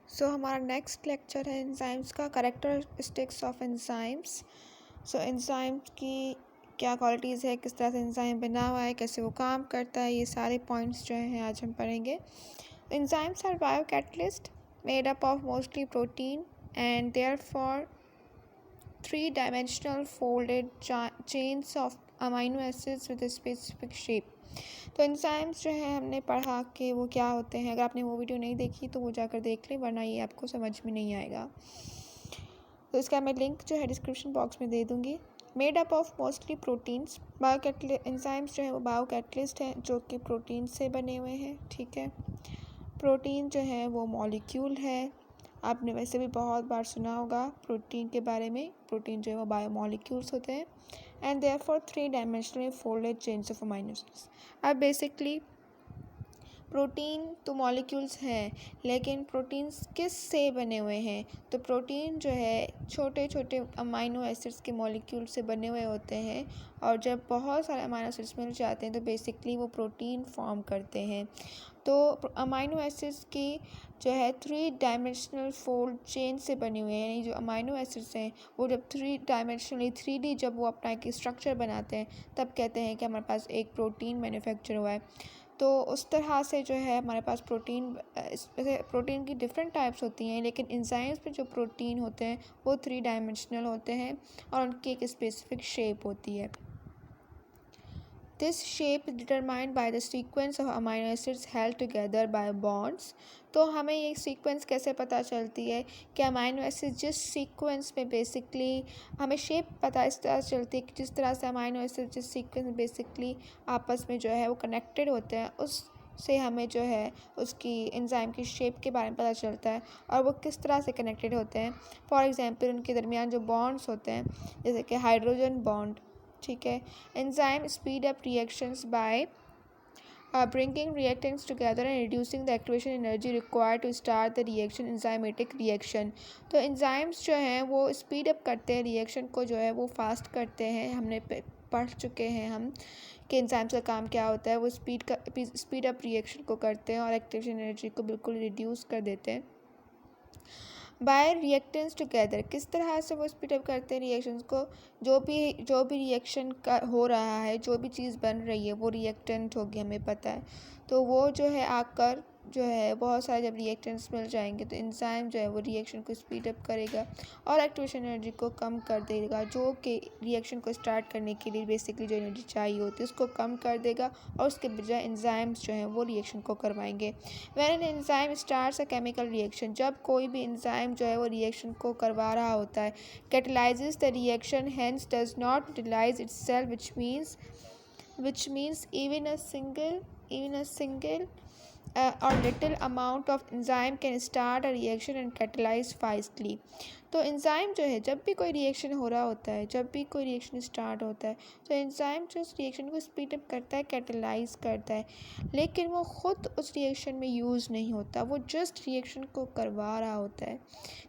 हमारा next lecture है enzymes का, कैरेक्टरिस्टिक्स ऑफ एंजाइम्स। एंजाइम्स की क्या क्वालिटीज़ है, किस तरह से एंजाइम बना हुआ है, कैसे वो काम करता है, ये सारे पॉइंट्स जो हैं आज हम पढ़ेंगे। Enzymes are bio catalyst made up of mostly protein and therefore 3-dimensional folded chains of amino acids with a specific shape। तो एंजाइम्स जो है हमने पढ़ा कि वो क्या होते हैं। अगर आपने वो वीडियो नहीं देखी तो वो जाकर देख लें, वरना ये आपको समझ में नहीं आएगा। तो इसका मैं लिंक जो है डिस्क्रिप्शन बॉक्स में दे दूँगी। Made up of mostly proteins, enzymes जो है वो बायो कैटलिस्ट हैं जो कि प्रोटीन से बने हुए हैं। ठीक है, प्रोटीन जो है वो मॉलिक्यूल है। आपने वैसे भी बहुत बार सुना होगा प्रोटीन के बारे में। प्रोटीन जो है वो बायोमॉलिक्यूल्स होते हैं and therefore 3-dimensionally folded chains of amino acids. अब बेसिकली प्रोटीन तो मॉलिक्यूल्स हैं, लेकिन प्रोटीन्स किस से बने हुए हैं? तो प्रोटीन जो है छोटे छोटे अमीनो एसिड्स के मॉलिक्यूल से बने हुए होते हैं, और जब बहुत सारे अमीनो एसिड्स मिल जाते हैं तो बेसिकली वो प्रोटीन फॉर्म करते हैं। तो अमीनो एसिड्स की जो है 3-dimensional फोल्ड चेन से बनी हुई है, यानी जो अमीनो एसिड्स हैं वो जब 3-dimensionally 3D जब वो अपना एक स्ट्रक्चर बनाते हैं तब कहते हैं कि हमारे पास एक प्रोटीन मैन्युफैक्चर हुआ है। तो उस तरह से जो है हमारे पास प्रोटीन, वैसे प्रोटीन की डिफरेंट टाइप्स होती हैं, लेकिन एंजाइम्स में जो प्रोटीन होते हैं वो 3-dimensional होते हैं और उनकी एक स्पेसिफिक शेप होती है। This shape is determined by the sequence of amino acids held together by bonds। तो हमें ये सीक्वेंस कैसे पता चलती है कि अमीनो एसिड जिस सीक्वेंस में बेसिकली हमें शेप पता इस तरह चलती है कि जिस तरह से अमीनो एसिड जिस सीक्वेंस में बेसिकली आपस में जो है वो कनेक्टेड होते हैं, उस से हमें जो है उसकी एंजाइम की शेप के बारे में पता चलता है और वो किस तरह से कनेक्टेड होते हैं। फॉर एग्जांपल उनके दरमियान जो बॉन्ड्स होते हैं, जैसे कि हाइड्रोजन बॉन्ड। ठीक है, enzyme speed up reactions by bringing reactants together and reducing the activation energy required to start the reaction, enzymatic reaction। तो एंजाइम्स जो हैं वो स्पीड अप करते हैं रिएक्शन को, जो है वो फास्ट करते हैं। हमने पढ़ चुके हैं हम कि एंजाइम्स का काम क्या होता है। वो स्पीड अप रिएक्शन को करते हैं और एक्टिवेशन एनर्जी को बिल्कुल रिड्यूस कर देते हैं। बाय रिएक्टेंट्स टुगेदर, किस तरह से वो स्पीड अप करते हैं रिएक्शंस को? जो भी रिएक्शन का हो रहा है, जो भी चीज़ बन रही है वो रिएक्टेंट होगी, हमें पता है। तो वो जो है आकर जो है बहुत सारे जब रिएक्टेंट्स मिल जाएंगे तो एंजाइम जो है वो रिएक्शन को स्पीड अप करेगा और एक्टिवेशन एनर्जी को कम कर देगा, जो कि रिएक्शन को स्टार्ट करने के लिए बेसिकली जो एनर्जी चाहिए होती है उसको कम कर देगा, और उसके बजाय एंजाइम्स जो हैं वो रिएक्शन को करवाएंगे। When an enzyme starts a chemical reaction, जब कोई भी एंजाइम जो है वो रिएक्शन को करवा रहा होता है, catalyses the reaction hence does not utilise itself, which means even a single or little amount of enzyme can start a reaction and catalyze fastly। तो एंजाइम जो है जब भी कोई रिएक्शन हो रहा होता है, जब भी कोई रिएक्शन स्टार्ट होता है, तो एंजाइम जो उस रिएक्शन को स्पीड अप करता है, कैटलाइज करता है, लेकिन वो ख़ुद उस रिएक्शन में यूज़ नहीं होता, वो जस्ट रिएक्शन को करवा रहा होता है।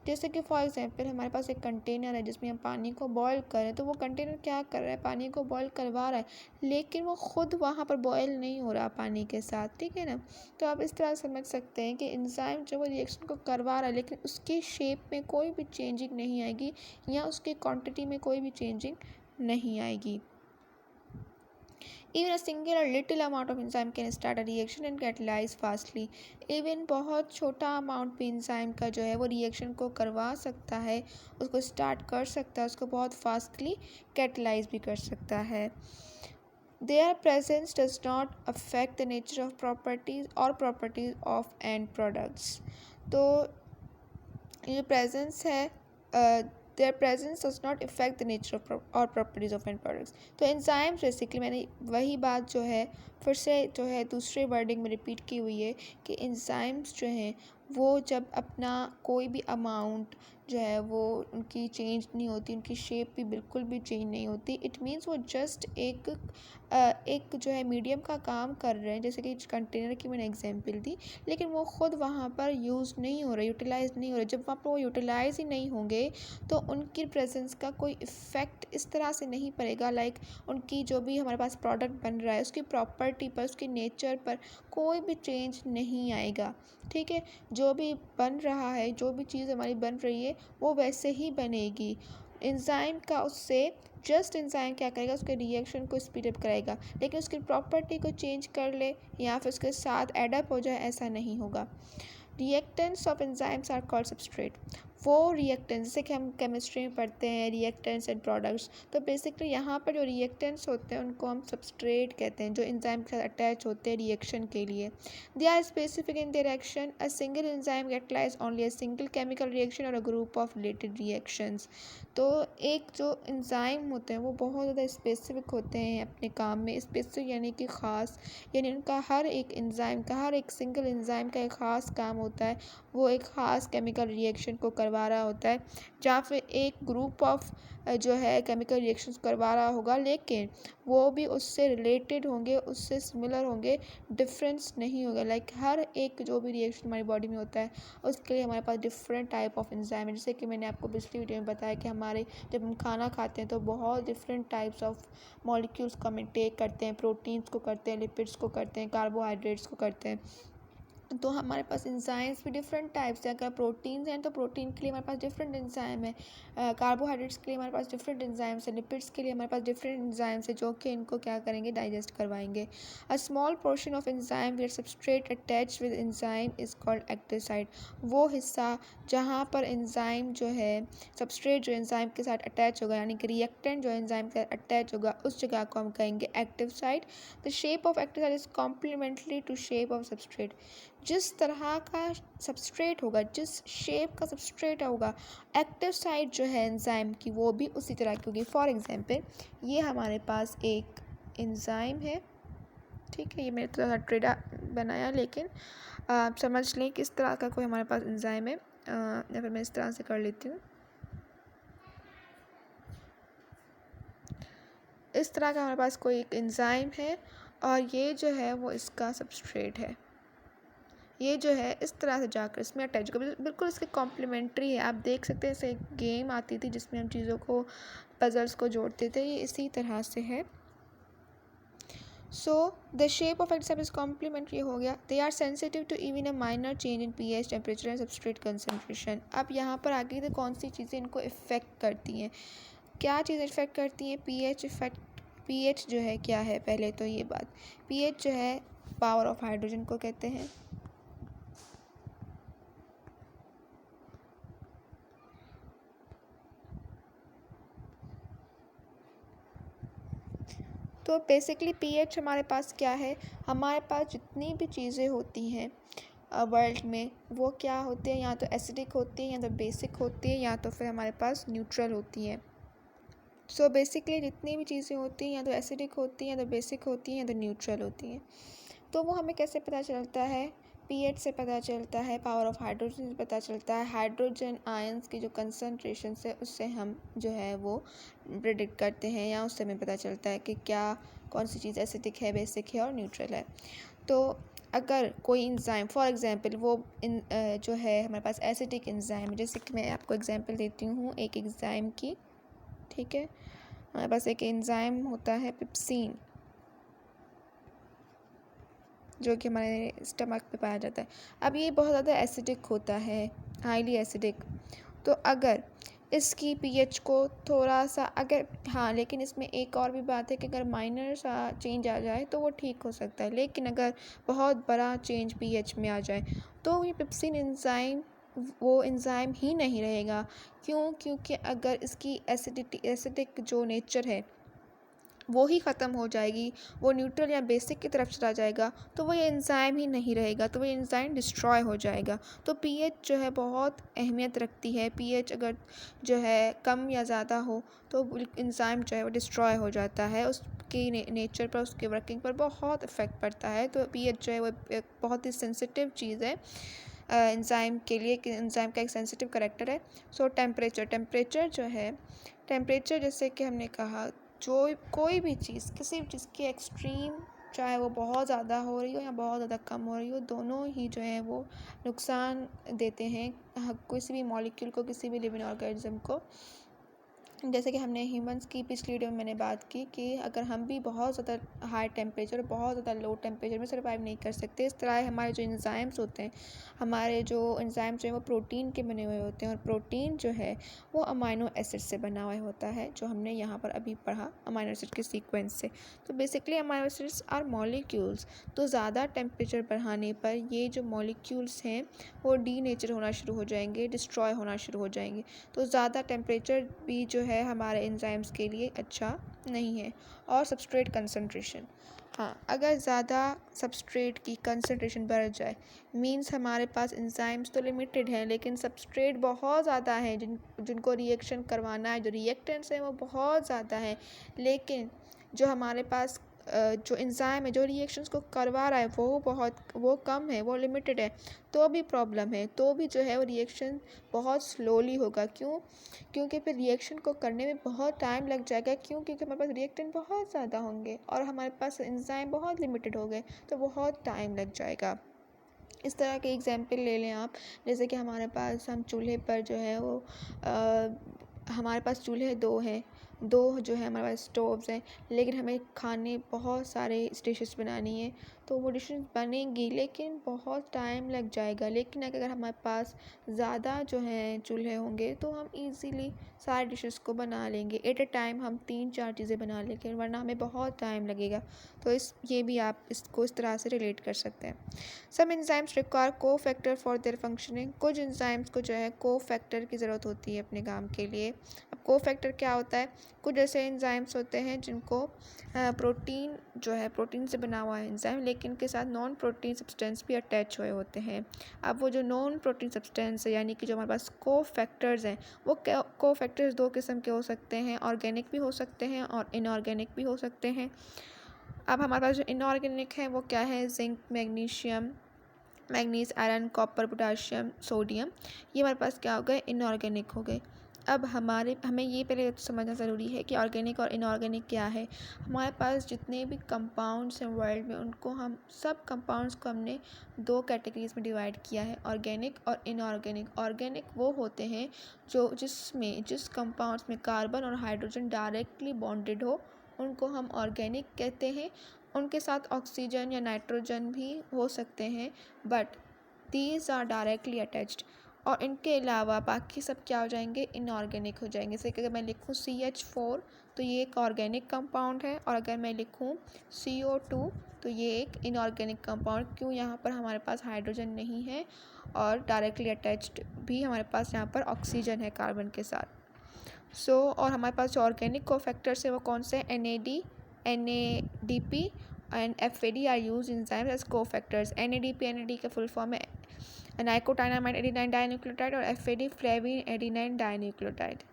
जैसे कि फॉर एग्जांपल हमारे पास एक कंटेनर है जिसमें हम पानी को बॉयल करें, तो वो कंटेनर क्या कर रहा है? पानी को बॉयल करवा रहा है, लेकिन वो ख़ुद वहाँ पर बॉयल नहीं हो रहा पानी के साथ। ठीक है ना? तो आप इस तरह समझ सकते हैं कि एंजाइम जो वो रिएक्शन को करवा रहा है, लेकिन उसकी शेप में कोई भी चेंजिंग नहीं आएगी या उसकी क्वांटिटी में कोई भी चेंजिंग नहीं आएगी। Even a single or little amount of enzyme can start a reaction and catalyze fastly। Even बहुत छोटा अमाउंट भी एंजाइम का जो है वो रिएक्शन को करवा सकता है, उसको स्टार्ट कर सकता है, उसको बहुत फास्टली कैटलाइज भी कर सकता है। Their presence does not affect the nature of properties or properties of end products। तो ये प्रेजेंस है, their presence does not affect the nature of or properties of end products। तो एंजाइम्स बेसिकली, मैंने वही बात जो है फिर से जो है दूसरे वर्डिंग में रिपीट की हुई है कि एंजाइम्स जो हैं वो जब अपना कोई भी अमाउंट जो है वो उनकी चेंज नहीं होती, उनकी शेप भी बिल्कुल भी चेंज नहीं होती। इट मीन्स वो जस्ट एक जो है मीडियम का काम कर रहे हैं, जैसे कि कंटेनर की मैंने एग्जांपल दी, लेकिन वो ख़ुद वहाँ पर यूज़ नहीं हो रहा, यूटिलाइज़ नहीं हो रहा। जब वहाँ पर वो यूटिलाइज़ ही नहीं होंगे तो उनकी प्रेजेंस का कोई इफ़ेक्ट इस तरह से नहीं पड़ेगा, लाइक उनकी जो भी हमारे पास प्रोडक्ट बन रहा है उसकी प्रॉपर्टी पर, उसके नेचर पर कोई भी चेंज नहीं आएगा। ठीक है, जो भी बन रहा है, जो भी चीज़ हमारी बन रही है वो वैसे ही बनेगी। एंजाइम का उससे जस्ट एंजाइम क्या करेगा, उसके रिएक्शन को स्पीड अप कराएगा, लेकिन उसकी प्रॉपर्टी को चेंज कर ले या फिर उसके साथ एडअप हो जाए, ऐसा नहीं होगा। Reactants of enzymes are called substrate. वो रिएक्टेंट्स जैसे कि हम केमिस्ट्री में पढ़ते हैं रिएक्टेंट्स एंड प्रोडक्ट्स, तो बेसिकली यहाँ पर जो रिएक्टेंट्स होते हैं उनको हम सबस्ट्रेट कहते हैं, जो एंजाइम के साथ अटैच होते हैं रिएक्शन के लिए। They are specific in their action. A single enzyme catalyse only a single chemical reaction और a group of related reactions. तो एक जो एंजाइम होते हैं वो बहुत ज़्यादा स्पेसिफिक होते हैं अपने काम में। स्पेसिफिक यानी कि ख़ास, यानी उनका हर एक एंजाइम का, हर एक सिंगल एंजाइम का एक ख़ास काम होता है। वो एक ख़ास केमिकल रिएक्शन को करवा रहा होता है, या फिर एक ग्रुप ऑफ जो है केमिकल रिएक्शंस करवा रहा होगा, लेकिन वो भी उससे रिलेटेड होंगे, उससे सिमिलर होंगे, डिफरेंस नहीं होगा। लाइक हर एक जो भी रिएक्शन हमारी बॉडी में होता है उसके लिए हमारे पास डिफरेंट टाइप ऑफ एंजाइम है। जैसे कि मैंने आपको पिछली वीडियो में बताया कि हमारे जब हम खाना खाते हैं तो बहुत डिफरेंट टाइप्स ऑफ मॉलिक्यूल्स को हम इनटेक करते हैं, प्रोटीन्स को करते हैं, लिपिड्स को करते हैं, कार्बोहाइड्रेट्स को करते हैं। तो हमारे पास एंजाइम्स भी डिफरेंट टाइप्स हैं। अगर प्रोटीन्स हैं तो प्रोटीन के लिए हमारे पास डिफरेंट एंजाइम है, कार्बोहाइड्रेट्स के लिए हमारे पास डिफरेंट एंजाइम्स है, लिपिड्स के लिए हमारे पास डिफरेंट एंजाइम्स है, जो कि इनको क्या करेंगे, डाइजेस्ट करवाएंगे। A small portion of enzyme where substrate attach with enzyme is called active site. वो हिस्सा जहाँ पर एंजाइम जो है, सबस्ट्रेट जो एंजाइम के साथ अटैच होगा, यानी कि रिएक्टेंट जो एंजाइम के साथ अटैच होगा, उस जगह को हम कहेंगे active site. The shape of active site is complementary to shape of substrate. जिस तरह का सबस्ट्रेट होगा, जिस शेप का सबस्ट्रेट होगा, एक्टिव साइट जो है एंजाइम की वो भी उसी तरह की होगी। फॉर एग्जांपल ये हमारे पास एक एंजाइम है, ठीक है, ये मैंने थोड़ा सा ट्रेडा बनाया, लेकिन आप समझ लें कि इस तरह का कोई हमारे पास एंजाइम है, या फिर मैं इस तरह से कर लेती हूँ। इस तरह का हमारे पास कोई एक एंजाइम है और ये जो है वो इसका सबस्ट्रेट है। ये जो है इस तरह से जाकर इसमें अटैच होगा, बिल्कुल इसके कॉम्प्लीमेंट्री है। आप देख सकते हैं ऐसे एक गेम आती थी जिसमें हम चीज़ों को, पजल्स को जोड़ते थे, ये इसी तरह से है। So the shape of atom is complementary हो गया। They are sensitive to even a minor change in pH, temperature and substrate concentration. अब यहाँ पर आगे तो कौन सी चीज़ें इनको इफ़ेक्ट करती हैं, क्या चीज़ें इफ़ेक्ट करती हैं, पीएच इफ़ेक्ट। पीएच जो है क्या है, पहले तो ये बात, पीएच जो है पावर ऑफ हाइड्रोजन को कहते हैं। तो बेसिकली पीएच हमारे पास क्या है, हमारे पास जितनी भी चीज़ें होती हैं वर्ल्ड में, वो क्या होती हैं, या तो एसिडिक होती हैं, या तो बेसिक होती हैं, या तो फिर हमारे पास न्यूट्रल होती हैं। सो बेसिकली जितनी भी चीज़ें होती हैं या तो एसिडिक होती हैं, या तो बेसिक होती हैं, या तो न्यूट्रल होती हैं। तो वो हमें कैसे पता चलता है, पीएच से पता चलता है, पावर ऑफ हाइड्रोजन से पता चलता है, हाइड्रोजन आयंस की जो कंसनट्रेशन है उससे हम जो है वो प्रेडिक्ट करते हैं, या उससे हमें पता चलता है कि क्या कौन सी चीज़ एसिडिक है, बेसिक है और न्यूट्रल है। तो अगर कोई एंजाइम फॉर एग्जांपल वो जो है हमारे पास एसिडिक एंजाइम, जैसे कि मैं आपको एग्जांपल देती हूँ एक एंजाइम की, ठीक है। हमारे पास एक एंजाइम होता है पेप्सिन, जो कि हमारे स्टमक पे पाया जाता है। अब ये बहुत ज़्यादा एसिडिक होता है, हाईली एसिडिक। तो अगर इसकी पीएच को थोड़ा सा अगर, हाँ लेकिन इसमें एक और भी बात है कि अगर माइनर सा चेंज आ जाए तो वो ठीक हो सकता है, लेकिन अगर बहुत बड़ा चेंज पीएच में आ जाए तो ये पेप्सिन एंजाइम वो एंजाइम ही नहीं रहेगा। क्यों? क्योंकि अगर इसकी एसिडिक जो नेचर है वो ही ख़त्म हो जाएगी, वो न्यूट्रल या बेसिक की तरफ चला जाएगा, तो वो ये एंजाइम ही नहीं रहेगा, तो वो एंजाइम डिस्ट्रॉय हो जाएगा। तो पीएच जो है बहुत अहमियत रखती है। पीएच अगर जो है कम या ज़्यादा हो तो एंजाइम जो है वो डिस्ट्रॉय हो जाता है, उसकी नेचर पर, उसके वर्किंग पर बहुत इफ़ेक्ट पड़ता है। तो पीएच जो है वो एक बहुत ही सेंसिटिव चीज़ है एंजाइम के लिए, कि एंजाइम का एक सेंसिटिव करेक्टर है। सो टेम्परेचर जो है, टेम्परेचर जैसे कि हमने कहा, जो कोई भी चीज़, किसी भी चीज़ की एक्सट्रीम, चाहे वो बहुत ज़्यादा हो रही हो या बहुत ज़्यादा कम हो रही हो, दोनों ही जो है वो नुकसान देते हैं किसी भी मॉलिक्यूल को, किसी भी लिविंग ऑर्गेनिज्म को। जैसे कि हमने ह्यूमंस की पिछली वीडियो में मैंने बात की कि अगर हम भी बहुत ज़्यादा हाई टेम्परेचर, बहुत ज़्यादा लो टेम्परेचर में सर्वाइव नहीं कर सकते, इस तरह हमारे जो एंजाइम्स होते हैं, हमारे जो एंजाइम्स जो हैं वो प्रोटीन के बने हुए होते हैं, और प्रोटीन जो है वो अमाइनो एसिड से बना हुआ होता है, जो हमने यहाँ पर अभी पढ़ा अमाइनो एसिड के सीक्वेंस से। तो basically amino acids are molecules. तो ज़्यादा टेम्परेचर बढ़ाने पर ये जो मॉलिक्यूल्स हैं वो डीनेचर होना शुरू हो जाएंगे, डिस्ट्रॉय होना शुरू हो जाएंगे। तो ज़्यादा टेम्परेचर भी जो है हमारे एंजाइम्स के लिए अच्छा नहीं है। और सबस्ट्रेट कंसंट्रेशन, हाँ, अगर ज़्यादा सबस्ट्रेट की कंसंट्रेशन बढ़ जाए, मींस हमारे पास एंजाइम्स तो लिमिटेड हैं लेकिन सबस्ट्रेट बहुत ज़्यादा है, जिनको रिएक्शन करवाना है, जो रिएक्टेंट्स हैं वो बहुत ज़्यादा हैं, लेकिन जो हमारे पास जो एंजाइम है जो रिएक्शंस को करवा रहा है वो कम है, वो लिमिटेड है, तो भी प्रॉब्लम है, तो भी जो है वो रिएक्शन बहुत स्लोली होगा। क्योंकि फिर रिएक्शन को करने में बहुत टाइम लग जाएगा। क्योंकि हमारे पास रिएक्टेंट बहुत ज़्यादा होंगे और हमारे पास एंजाइम बहुत लिमिटेड हो गए, तो बहुत टाइम लग जाएगा। इस तरह के एग्जाम्पल ले लें आप, जैसे कि हमारे पास हम चूल्हे पर जो है वो हमारे पास चूल्हे दो जो है हमारे पास स्टोव्स हैं, लेकिन हमें खाने बहुत सारे डिशेस बनानी है, तो वो डिशेस बनेंगी लेकिन बहुत टाइम लग जाएगा। लेकिन अगर हमारे पास ज़्यादा जो है चूल्हे होंगे तो हम इजीली सारे डिशेस को बना लेंगे। एट अ टाइम हम 3-4 चीज़ें बना लेंगे, वरना हमें बहुत टाइम लगेगा। तो ये भी आप इसको इस तरह से रिलेट कर सकते हैं। सम एंजाइम्स रिक्वायर को फैक्टर फॉर देयर फंक्शनिंग। कुछ एंजाइम्स को जो है को फैक्टर की ज़रूरत होती है अपने काम के लिए। अब को फैक्टर क्या होता है? कुछ ऐसे एंजाइम्स होते हैं जिनको प्रोटीन जो है प्रोटीन से बना हुआ है एंजाइम, लेकिन के साथ नॉन प्रोटीन सब्सटेंस भी अटैच हुए होते हैं। अब वो जो नॉन प्रोटीन सब्सटेंस है, यानी कि जो हमारे पास को फैक्टर्स हैं, वो को फैक्टर्स 2 किस्म के हो सकते हैं, ऑर्गेनिक भी हो सकते हैं और इनऑर्गेनिक भी हो सकते हैं। अब हमारे पास जो इनऑर्गेनिक है वो क्या है? Zinc, manganese, iron, copper, potassium, sodium, ये हमारे पास क्या हो गए? इनऑर्गेनिक हो गए। अब हमें ये पहले समझना ज़रूरी है कि ऑर्गेनिक और इनऑर्गेनिक क्या है। हमारे पास जितने भी कंपाउंड्स हैं वर्ल्ड में, उनको हम सब कंपाउंड्स को हमने 2 कैटेगरीज में डिवाइड किया है, ऑर्गेनिक और इनऑर्गेनिक। ऑर्गेनिक वो होते हैं जिस कंपाउंड्स में कार्बन और हाइड्रोजन डायरेक्टली बॉन्डेड हो, उनको हम ऑर्गेनिक कहते हैं। उनके साथ ऑक्सीजन या नाइट्रोजन भी हो सकते हैं, but these are directly attached. और इनके अलावा बाकी सब क्या हो जाएंगे? इनऑर्गेनिक हो जाएंगे। जैसे कि अगर मैं लिखूँ CH4 तो ये एक ऑर्गेनिक कंपाउंड है, और अगर मैं लिखूँ CO2 तो ये एक इनऑर्गेनिक कंपाउंड। क्यों? यहाँ पर हमारे पास हाइड्रोजन नहीं है और डायरेक्टली अटैच्ड भी हमारे पास यहाँ पर ऑक्सीजन है कार्बन के साथ। और हमारे पास जो ऑर्गेनिक कोफैक्टर्स है वो कौन से? NADP and FAD are use enzymes as cofactors. NADP का फुल फॉर्म है नाइकोटाइनामाइड एडिनाइन डाइन्यूक्लियोटाइड, और FAD फ्लेविन एडिनाइन डाइन्यूक्लियोटाइड।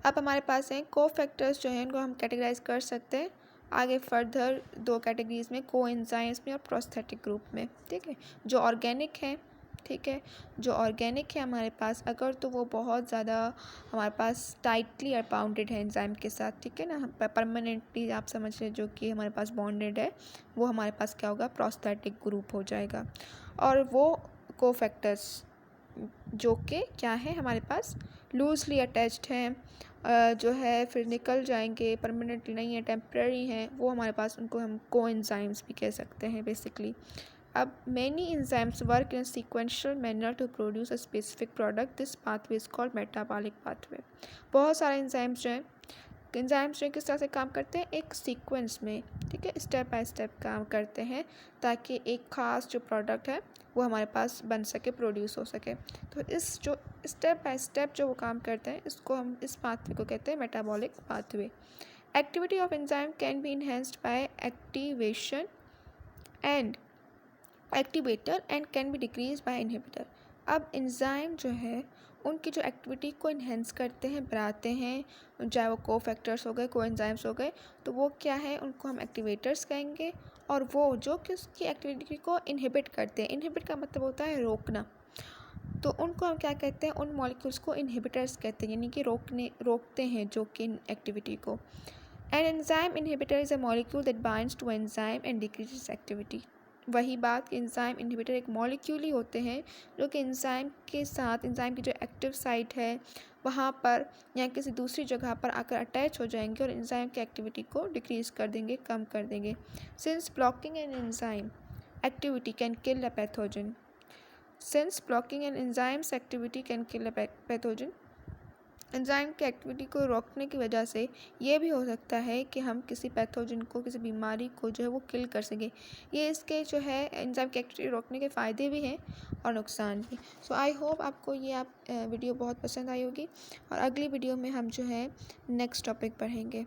अब हमारे पास हैं कोफैक्टर्स जो हैं, उनको हम कैटेगराइज कर सकते हैं आगे फर्दर 2 कैटेगरीज में, को एंजाइम्स में और प्रोस्थेटिक ग्रुप में। ठीक है, जो ऑर्गेनिक है, ठीक है, जो ऑर्गेनिक है हमारे पास, अगर तो वो बहुत ज़्यादा हमारे पास टाइटली बाउंडेड है एंजाइम के साथ, ठीक है ना, परमानेंटली आप समझ लें जो कि हमारे पास बॉन्डेड है, वो हमारे पास क्या होगा? प्रोस्थेटिक ग्रुप हो जाएगा। और वो कोफैक्टर्स जो कि क्या है हमारे पास? लूजली अटैच्ड हैं, जो है फिर निकल जाएंगे, परमानेंटली नहीं है, टेम्प्रेरी हैं, वो हमारे पास, उनको हम को एंजाइम्स भी कह सकते हैं बेसिकली। अब many enzymes work in sequential manner to produce a specific product. This pathway is called metabolic pathway. बहुत सारे एंजाइम्स जो हैं किस तरह से काम करते हैं? एक सीक्वेंस में, ठीक है, स्टेप बाय स्टेप काम करते हैं, ताकि एक ख़ास जो प्रोडक्ट है वो हमारे पास बन सके, प्रोड्यूस हो सके। तो इस जो स्टेप बाय स्टेप जो वो काम करते हैं, इस पाथवे को कहते हैं metabolic pathway. Activity of enzyme can be enhanced by activator and can be decrease by inhibitor. अब एंजाइम जो है उनकी जो एक्टिविटी को इन्हेंस करते हैं, बढ़ाते हैं, चाहे वो को फैक्टर्स हो गए, को एंजाइम्स हो गए, तो वो क्या है? उनको हम एक्टिवेटर्स कहेंगे। और वो जो कि उसकी एक्टिविटी को इनहिबिट करते हैं, इनहिबिट का मतलब होता है रोकना, तो उनको हम क्या कहते हैं? उन मॉलिक्यूल्स को इनहिबिटर्स कहते हैं, यानी कि रोकते हैं जो कि एक्टिविटी को। An enzyme inhibitor is a molecule that binds to enzyme and decreases activity. वही बात कि एंजाइम इनहिबिटर एक मॉलिक्यूल ही होते हैं जो कि एंजाइम के साथ एंजाइम की जो एक्टिव साइट है वहाँ पर या किसी दूसरी जगह पर आकर अटैच हो जाएंगे और एंजाइम की एक्टिविटी को डिक्रीज़ कर देंगे, कम कर देंगे। Since blocking an enzyme activity can kill a pathogen. Since blocking an enzyme's activity can kill a pathogen, enzyme की एक्टिविटी को रोकने की वजह से ये भी हो सकता है कि हम किसी पैथोजन को, किसी बीमारी को जो है वो किल कर सकें। ये इसके जो है एंजाइम की एक्टिविटी रोकने के फ़ायदे भी हैं और नुकसान भी। सो आई होप आपको ये वीडियो बहुत पसंद आई होगी और अगली वीडियो में हम जो है नेक्स्ट टॉपिक पढ़ेंगे।